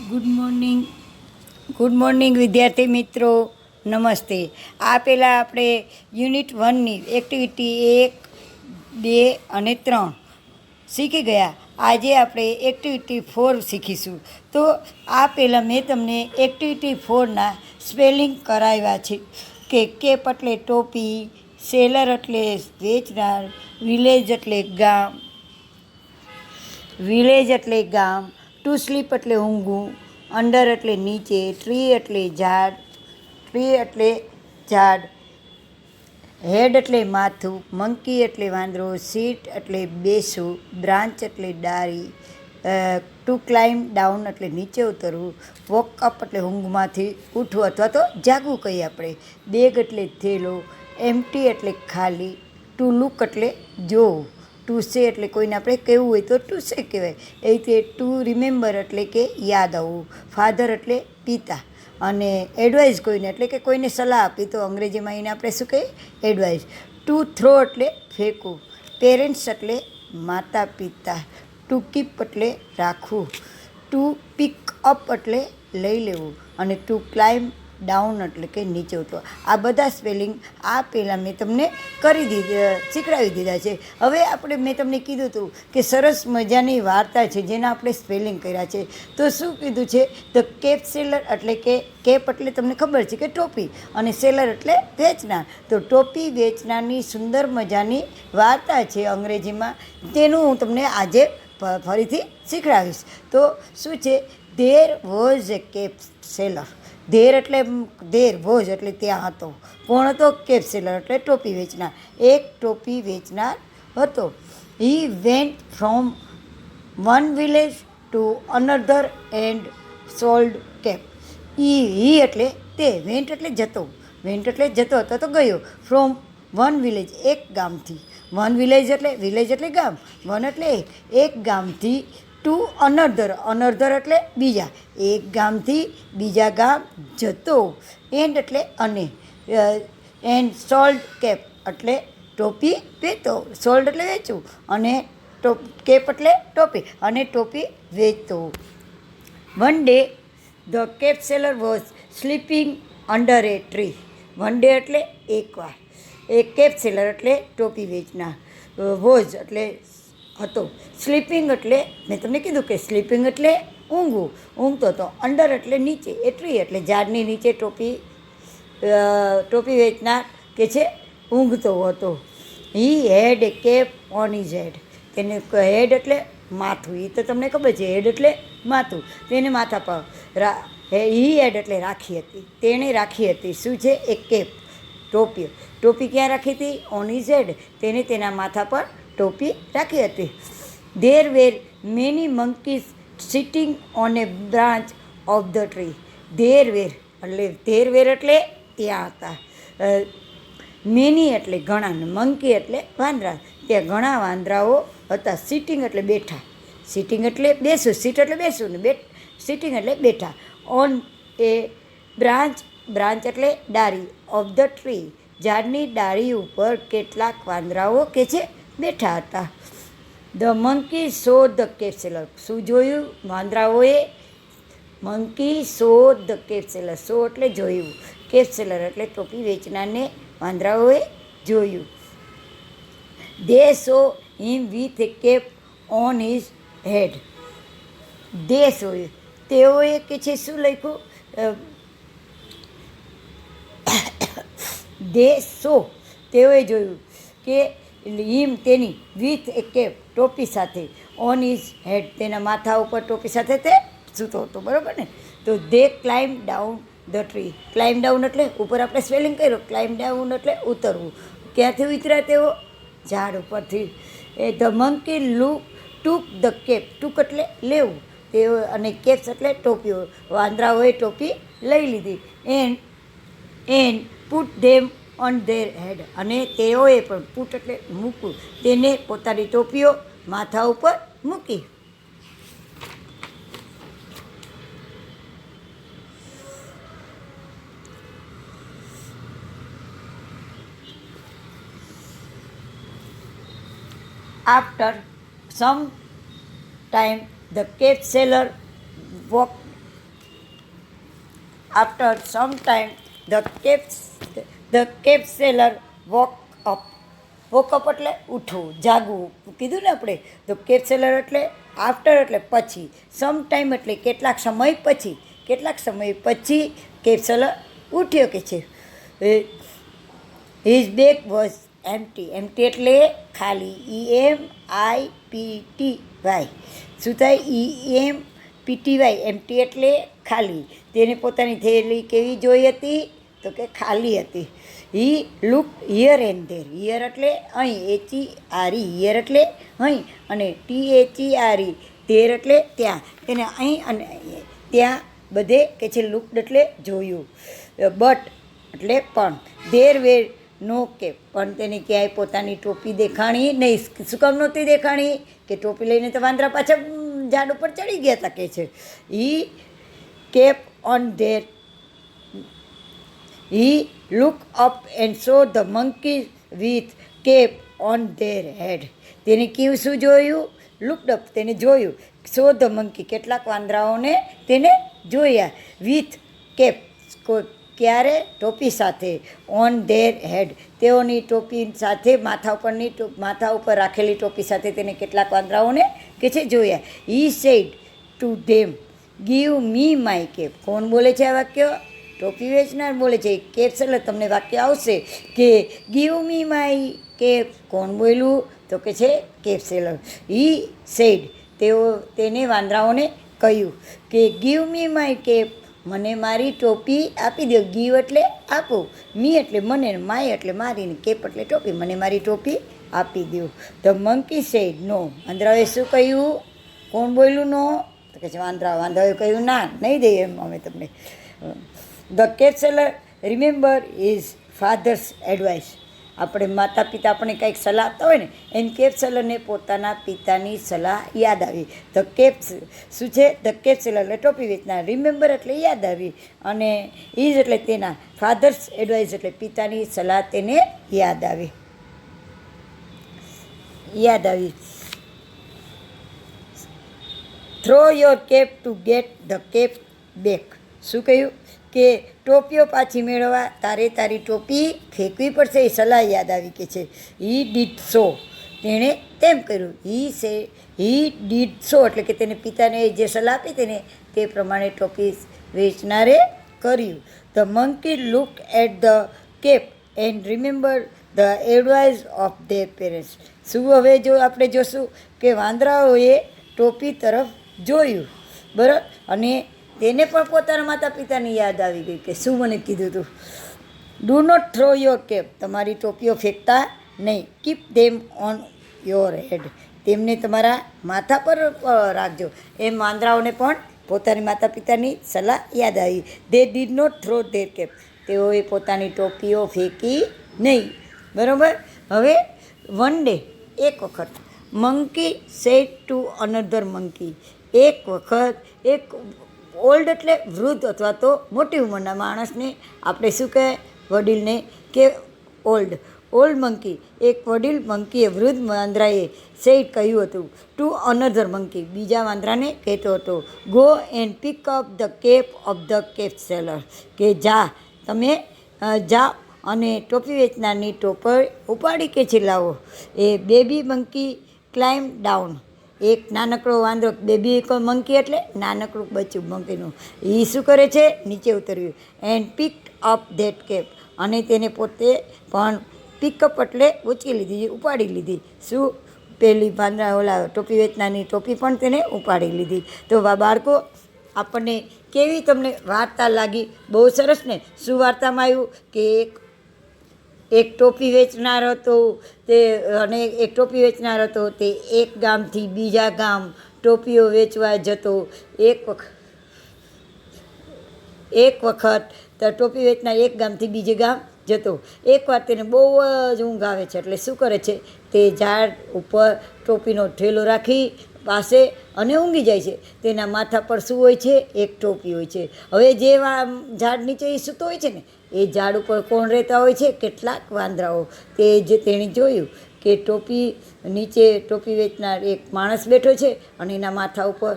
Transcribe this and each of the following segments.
Good morning વિદ્યાર્થી મિત્રો. નમસ્તે. આ પહેલાં આપણે યુનિટ 1ની એક્ટિવિટી 1, 2 અને 3 શીખી ગયા. આજે આપણે એક્ટિવિટી 4 શીખીશું. તો આ પહેલાં મેં તમને એક્ટિવિટી 4ના સ્પેલિંગ કરાવ્યા છે કે કેપ એટલે ટોપી, સેલર એટલે વેચનાર, વિલેજ એટલે ગામ, ટુ સ્લીપ એટલે ઊંઘવું, અંડર એટલે નીચે, ટ્રી એટલે ઝાડ, હેડ એટલે માથું, મંકી એટલે વાંદરો, સીટ એટલે બેસવું, બ્રાન્ચ એટલે ડાળી, ટુ ક્લાઇમ્બ ડાઉન એટલે નીચે ઉતરવું, વોક અપ એટલે ઊંઘમાંથી ઉઠવું અથવા તો જાગવું કહીએ આપણે, બેગ એટલે થેલો, એમ્પ્ટી એટલે ખાલી, ટુ લુક એટલે જોવું, ટુ સે એટલે કોઈને આપણે કહેવું હોય તો ટુ સે કહેવાય. એ રીતે ટુ રિમેમ્બર એટલે કે યાદ આવવું, ફાધર એટલે પિતા, અને એડવાઇસ કોઈને એટલે કે કોઈને સલાહ આપી તો અંગ્રેજીમાં એને આપણે શું કહીએ? એડવાઇસ. ટુ થ્રો એટલે ફેંકવું, પેરેન્ટ્સ એટલે માતા પિતા, ટુ કીપ એટલે રાખવું, ટુ પિક અપ એટલે લઈ લેવું, અને ટુ ક્લાઇમ્બ ડાઉન એટલે કે નીચે ઉતરવું. આ બધા સ્પેલિંગ આ પહેલાં મેં તમને શીખડાવી દીધા છે. હવે મેં તમને કીધું હતું કે સરસ મજાની વાર્તા છે જેના આપણે સ્પેલિંગ કર્યા છે. તો શું કીધું છે? ધ કેપ સેલર એટલે કે કેપ એટલે તમને ખબર છે કે ટોપી, અને સેલર એટલે વેચનાર. તો ટોપી વેચનારની સુંદર મજાની વાર્તા છે અંગ્રેજીમાં, તેનું હું તમને આજે ફરીથી શીખડાવીશ. તો શું છે? There was a cap seller. There was એટલે ત્યાં હતો. કોણ હતો? કેપ સેલર એટલે ટોપી વેચનાર. એક ટોપી વેચનાર હતો. He went from one village to another and sold cap. He એટલે તે, વેન્ટ એટલે જતો અથવા તો ગયો. ફ્રોમ વન વિલેજ એક ગામથી, વન વિલેજ એટલે ગામ, વન એટલે એક ગામથી, ટુ અનધર એટલે બીજા, એક ગામથી બીજા ગામ જતો, એન્ડ એટલે અને, એન્ડ સોલ્ડ કેપ એટલે ટોપી વેચતો, સોલ્ડ એટલે વેચવું, અને કેપ એટલે ટોપી, અને ટોપી વેચતો. One day the cap seller was sleeping under a tree. One day એટલે એકવાર. એ કેપ સેલર એટલે ટોપી વેચનાર, વોઝ એટલે હતો, સ્લીપિંગ એટલે મેં તમને કીધું કે સ્લીપિંગ એટલે ઊંઘતો હતો, અંડર એટલે નીચે, એ ટ્રી એટલે ઝાડની નીચે ટોપી વેચનાર કે છે ઊંઘતો હતો. હી હેડ એ કેપ ઓન હિઝ હેડ. તેને હેડ એટલે માથું, એ તો તમને ખબર છે, હેડ એટલે માથું. તેને માથા પર હી હેડ એટલે રાખી હતી, તેણે રાખી હતી. શું છે? એ કેપ, ટોપી ક્યાં રાખી હતી? On his head. તેને તેના માથા પર ટોપી રાખી હતી. There were many monkeys sitting on a branch of the tree. There were એટલે ત્યાં હતા. મેની એટલે ઘણા, મંકી એટલે વાંદરા. ત્યાં ઘણા વાંદરાઓ હતા. સિટિંગ એટલે બેઠા, સિટિંગ એટલે બેસવું, સીટ એટલે બેસવું ને સિટિંગ એટલે બેઠા. ઓન એ બ્રાન્ચ એટલે ડાળી, ઓફ ધ ટ્રી ઝાડની ડાળી ઉપર કેટલાક વાંદરાઓ કે છે બેઠા હતા. The monkey saw the cap seller. શું જોયું વાંદરાઓએ? Monkey saw the cap seller. Saw એટલે જોયું, કેપ સેલર એટલે ટોપી વેચનારને વાંદરાઓએ જોયું. They saw him with a cap on his head. They saw, તેઓએ કે છે શું લખ્યું? દે સો, તેઓએ જોયું કે હિમ તેની, વિથ એ કેપ ટોપી સાથે, ઓન હિઝ હેડ તેના માથા ઉપર ટોપી સાથે તે સૂતો હતો, બરાબર ને? તો they climb down the tree. Climb down એટલે ઉપર આપણે સ્પેલિંગ કર્યો, ક્લાઇમ્બ ડાઉન એટલે ઉતરવું. ક્યાંથી ઉતર્યા તેઓ? ઝાડ ઉપરથી. The monkey took the cap. Took એટલે લેવું, તેઓ, અને કેપ્સ એટલે ટોપીઓ. વાંદરાઓએ ટોપી લઈ લીધી. And put them on their head. અને તેઓએ પણ, પુટ એટલે મૂકવું, તેને પોતાની ટોપીઓ માથા ઉપર મૂકી. After some time, the cape seller walked After some time, the cave seller woke up. Woke up એટલે ઉઠવું, જાગવું કીધું ને આપણે. તો કેપ સેલર એટલે આફ્ટર એટલે પછી, સમ ટાઈમ એટલે કેટલાક સમય પછી કેપ સેલર ઉઠ્યો કે છે. હિઝ બેગ વોઝ એમ્ટી એટલે ખાલી, EMIPTY. શું થાય? EMPTY, એમ્ટી એટલે ખાલી. તેને પોતાની થેલી કેવી જોઈ હતી? તો કે ખાલી હતી. He look here and there. Here એટલે અહીં, HERE હિયર એટલે અહીં, અને THERE ધેર એટલે ત્યાં. તેને અહીં અને ત્યાં બધે કે છે લુકડ એટલે જોયું. બટ એટલે પણ. ધેર વેર નો કેપ, પણ તેને ક્યાંય પોતાની ટોપી દેખાણી નહીં. શું કામ નહોતી દેખાણી? કે ટોપી લઈને તો વાંદરા પાછા ઝાડ ઉપર ચડી ગયા હતા કે છે. He cap on there. He looked up and saw the monkeys with cap on their head. તેને કેવું શું જોયું? લુકડ અપ, તેને જોયું. સો ધ મંકી, કેટલાક વાંદરાઓને તેને જોયા. વિથ કેપ, ક્યારે? ટોપી સાથે. ઓન ધેર હેડ, તેઓની ટોપી સાથે, માથા ઉપર રાખેલી ટોપી સાથે તેને કેટલાક વાંદરાઓને કે છે જોયા. He said to them, give me my cap. કોણ બોલે છે આ વાક્ય? ટોપી વેચનાર બોલે છે. કેપ સેલર, તમને વાક્ય આવશે કે ગીવ મી માય કેપ. કોણ બોલ્યું? તો કે છે કેપ સેલર. હી સેડ, તેને વાંદરાઓને કહ્યું કે ગીવ મી માય કેપ, મને મારી ટોપી આપી દો. ગીવ એટલે આપો, મી એટલે મને, માય એટલે મારી, ને કેપ એટલે ટોપી. મને મારી ટોપી આપી દો. The monkey said no. વાંદરાઓએ શું કહ્યું? કોણ બોલ્યું નો? તો કે છે વાંદરાઓએ કહ્યું ના, નહીં દઈએ એમ અમે તમને. The cap seller remember his father's advice. આપણે માતા પિતા આપણને કંઈક સલાહ આપતા હોય ને, એમ કેપ સેલરને પોતાના પિતાની સલાહ યાદ આવી. ધ કેપ શું છે? ધ કેપ સેલર એટલે ટોપી વેચનાર. રિમેમ્બર એટલે યાદ આવી, અને ઇઝ એટલે તેના, ફાધર્સ એડવાઇસ એટલે પિતાની સલાહ તેને યાદ આવી. Throw your cap to get the cap back. શું કહ્યું? કે ટોપીઓ પાછી મેળવવા તારે તારી ટોપી ફેંકવી પડશે, એ સલાહ યાદ આવી કે છે. હી ડીડ સો, તેણે તેમ કર્યું. હી ડીડ સો એટલે કે તેને પિતાને જે સલાહ આપી તેને તે પ્રમાણે ટોપી વેચનારે કર્યું. The monkey look at the cap and remember the advice of their parents. શું હવે જો આપણે જોશું કે વાંદરાઓએ ટોપી તરફ જોયું, બરાબર, અને તેને પણ પોતાના માતા પિતાની યાદ આવી ગઈ કે શું મને કીધું હતું. Do not throw your cap, તમારી ટોપીઓ ફેંકતા નહીં. Keep them on your head, તેમને તમારા માથા પર રાખજો. એમ વાંદરાઓને પણ પોતાની માતા પિતાની સલાહ યાદ આવી. They did not throw their cap, તેઓએ પોતાની ટોપીઓ ફેંકી નહીં. બરાબર. હવે વન ડે, એક વખત, monkey said to another monkey. એક વખત એક ઓલ્ડ એટલે વૃદ્ધ અથવા તો મોટી ઉંમરના માણસને આપણે શું કહે? વડીલને કે ઓલ્ડ મંકી. એક વડીલ મંકીએ, વૃદ્ધ વાંદરાએ સેડ કહ્યું હતું ટુ અનધર મંકી, બીજા વાંદરાને કહેતો હતો, go and pick up the cap of the cap seller, કે તમે જાઓ અને ટોપી વેચનારની ટોપી ઉપાડી કે છે લાવો. એ બેબી મંકી ક્લાઇમ્બ ડાઉન. એક નાનકડો વાંદરો, બેબી મંકી એટલે નાનકડું બચ્ચું મંકીનું, એ શું કરે છે? નીચે ઉતર્યું. And pick up that cap, અને તેને પોતે પણ પિકઅપ એટલે ઉંચકી લીધી, ઉપાડી લીધી. શું? પેલી ટોપી વેચનારની ટોપી પણ તેને ઉપાડી લીધી. તો બાળકો, આપણને કેવી તમને વાર્તા લાગી? બહુ સરસ ને. શું વાર્તામાં આવ્યું કે એક ટોપી વેચનાર હતો તે, અને એક ટોપી વેચનાર હતો તે એક ગામથી બીજા ગામ ટોપીઓ વેચવા જતો. એક વખત ટોપી વેચનાર એક ગામથી બીજે ગામ જતો. એકવાર તેને બહુ જ ઊંઘ આવે છે, એટલે શું કરે છે? તે ઝાડ ઉપર ટોપીનો ઠેલો રાખી પાસે અને ઊંઘી જાય છે. તેના માથા પર શું હોય છે? એક ટોપી હોય છે. હવે જે ઝાડ નીચે એ સૂતો હોય છે ને, એ ઝાડ ઉપર કોણ રહેતા હોય છે? કેટલાક વાંદરાઓ. તેણે જોયું કે ટોપી નીચે ટોપી વેચનાર એક માણસ બેઠો છે, અને એના માથા ઉપર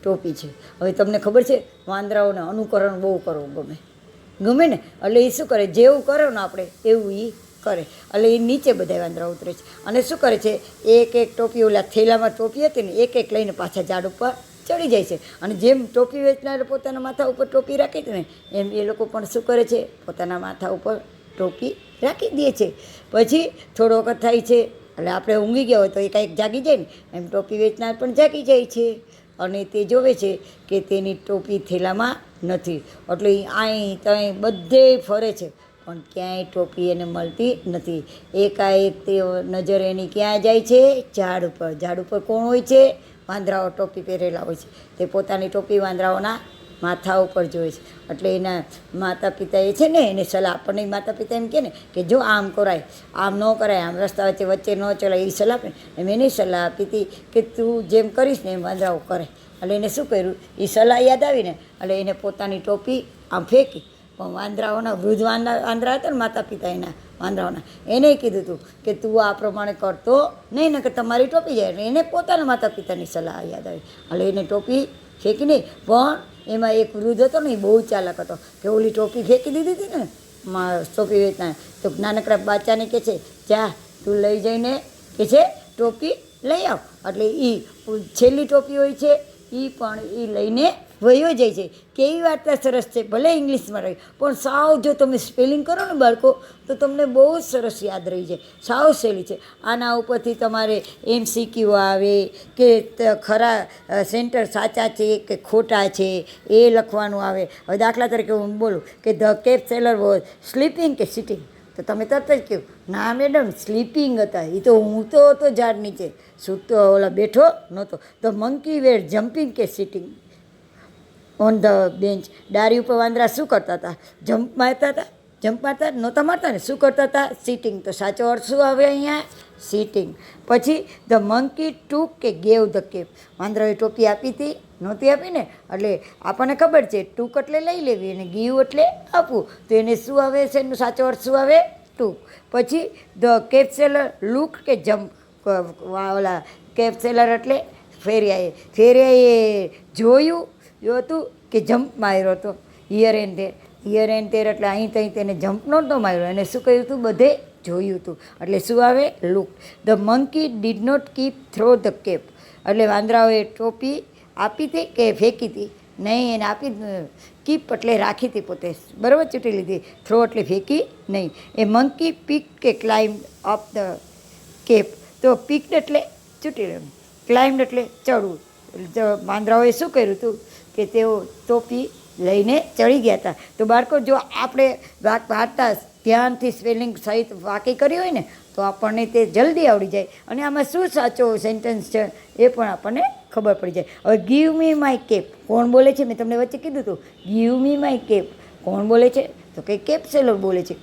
ટોપી છે. હવે તમને ખબર છે વાંદરાઓને અનુકરણ બહુ કરવું ગમે ને, એટલે એ શું કરે, જેવું કરો ને આપણે એવું એ કરે. એટલે એ નીચે બધા વાંદરા ઉતરે છે અને શું કરે છે, એક એક ટોપી, ઓલા થેલામાં ટોપી હતી ને, એક એક લઈને પાછા ઝાડ ઉપર ચડી જાય છે. અને જેમ ટોપી વેચનારે પોતાના માથા ઉપર ટોપી રાખી હતી ને, એમ એ લોકો પણ શું કરે છે, પોતાના માથા ઉપર ટોપી રાખી દે છે. પછી થોડો વખત થાય છે એટલે આપણે ઊંઘી ગયા હોય તો એ કાંઈક જાગી જાય ને, એમ ટોપી વેચનાર પણ જાગી જાય છે અને તે જોવે છે કે તેની ટોપી થેલામાં નથી. એટલે અહીં ત્યાં બધે ફરે છે પણ ક્યાંય ટોપી એને મળતી નથી. એકાએક તે નજર એની ક્યાં જાય છે, ઝાડ ઉપર. ઝાડ ઉપર કોણ હોય છે, વાંદરાઓ ટોપી પહેરેલા હોય છે. તે પોતાની ટોપી વાંદરાઓના માથા ઉપર જોઈએ છે. એટલે એના માતા પિતા એ છે ને એને સલાહ, આપણને માતા પિતા એમ કહે ને કે જો આમ કરાય, આમ ન કરાય, આમ રસ્તા વચ્ચે વચ્ચે ન ચલાય, એ સલાહ આપે. એમ એની સલાહ આપી હતી કે તું જેમ કરીશ ને એમ વાંદરાઓ કરે. એટલે એને શું કર્યું, એ સલાહ યાદ આવીને એટલે એને પોતાની ટોપી આમ ફેંકી. પણ વાંદરાઓના વૃદ્ધ વાંદરા હતા ને માતા પિતા એના વાંદરાઓના, એને કીધું હતું કે તું આ પ્રમાણે કરતો નહીં ને કે તમારી ટોપી જાય. એટલે એને પોતાના માતા પિતાની સલાહ યાદ આવી. એટલે એને ટોપી ફેંકી નહીં. પણ એમાં એક વૃદ્ધ હતો ને, એ બહુ ચાલાક હતો કે ઓલી ટોપી ફેંકી દીધી હતી ને ટોપી વેચનાર, તો નાનકડા બાચાને કહે છે જા તું લઈ જઈને કે છે ટોપી લઈ આવ. એટલે એ છેલ્લી ટોપી હોય છે એ પણ એ લઈને વયો જાય છે. કેવી વાર્તા સરસ છે, ભલે ઇંગ્લિશમાં રહી પણ સાવ જો તમે સ્પેલિંગ કરો ને બાળકો તો તમને બહુ જ સરસ યાદ રહી જાય. સાવ સહેલી છે. આના ઉપરથી તમારે MCQ આવે કે ખરા સેન્ટર સાચા છે કે ખોટા છે એ લખવાનું આવે. હવે દાખલા તરીકે હું બોલું કે the cap seller was sleeping કે સિટિંગ, તો તમે તરત જ કહ્યું ના મેડમ સ્લીપિંગ હતા, એ તો હું તો હતો ઝાડ નીચે, સૂતો ઓલા બેઠો નહોતો. ધ મંકી વેર જમ્પિંગ કે sitting on the bench. Dari ઉપર વાંદરા શું કરતા હતા, જમ્પ મારતા હતા. જમ્પ મારતા નહોતા મારતા ને, શું કરતા હતા, સિટિંગ. તો સાચો અર્થ શું આવે અહીંયા, સિટિંગ. પછી ધ મંકી ટૂક કે ગેવ ધ કેપ, વાંદરાએ ટોપી આપી હતી નહોતી આપી ને, એટલે આપણને ખબર છે ટૂક એટલે લઈ લેવી અને ગીવ એટલે આપવું. તો એને શું આવે છે, એનો સાચો અર્થ શું આવે, ટૂક. પછી ધ કેપ સેલર લુક કે જમ્પ, ઓલા કેપ સેલર એટલે ફેરિયાએ જોયું હતું કે જમ્પ માર્યો હતો. Here and there, here and there એટલે અહીં ત્યાં તેને જમ્પ નહોતો માર્યો, એને શું કહ્યું હતું, બધે જોયું હતું. એટલે શું આવે, look. The monkey did not keep throw the cap, એટલે વાંદરાઓએ ટોપી આપી હતી કે ફેંકી હતી, નહીં એને આપી. કીપ એટલે રાખી હતી પોતે, બરાબર, ચૂંટી લીધી. થ્રો એટલે ફેંકી નહીં. એ મંકી પીક કે ક્લાઇમ્બ અપ ધ કેપ, તો પીકડ એટલે ચૂંટી લેવું, ક્લાઇમ્બ એટલે ચડવું. વાંદરાઓએ શું કર્યું હતું કે તેઓ ટોપી લઈને ચડી ગયા હતા. તો બાળકો જો આપણે વાર્તા ધ્યાનથી સ્પેલિંગ સહિત વાકી કરી હોય ને તો આપણને તે જલ્દી આવડી જાય અને આમાં શું સાચો સેન્ટેન્સ છે એ પણ આપણને ખબર પડી જાય. હવે ગીવ મી માય કેપ કોણ બોલે છે, મેં તમને વચ્ચે કીધું હતું ગીવ મી માય કેપ કોણ બોલે છે, તો કે કેપ સેલર બોલે છે.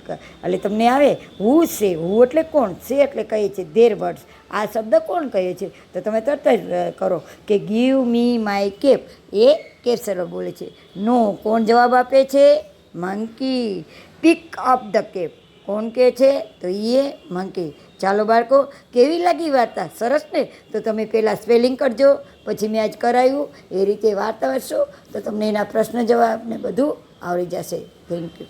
એટલે તમને આવે હુ સે, હુ એટલે કોણ, સે એટલે કહે છે ધેર વર્ડ્સ, આ શબ્દ કોણ કહે છે, તો તમે તરત જ કરો કે ગીવ મી માય કેપ, એ કેપ સેલર બોલે છે. નો કોણ જવાબ આપે છે, monkey. Pick up the cap કોણ કહે છે, તો એ મંકી. ચાલો બાળકો, કેવી લાગી વાર્તા, સરસ ને. તો તમે પહેલાં સ્પેલિંગ કરજો, પછી મેં આજ કરાવ્યું એ રીતે વાર્તા વાંચશો તો તમને એના પ્રશ્ન જવાબ ને બધું આવડી જશે. Thank you.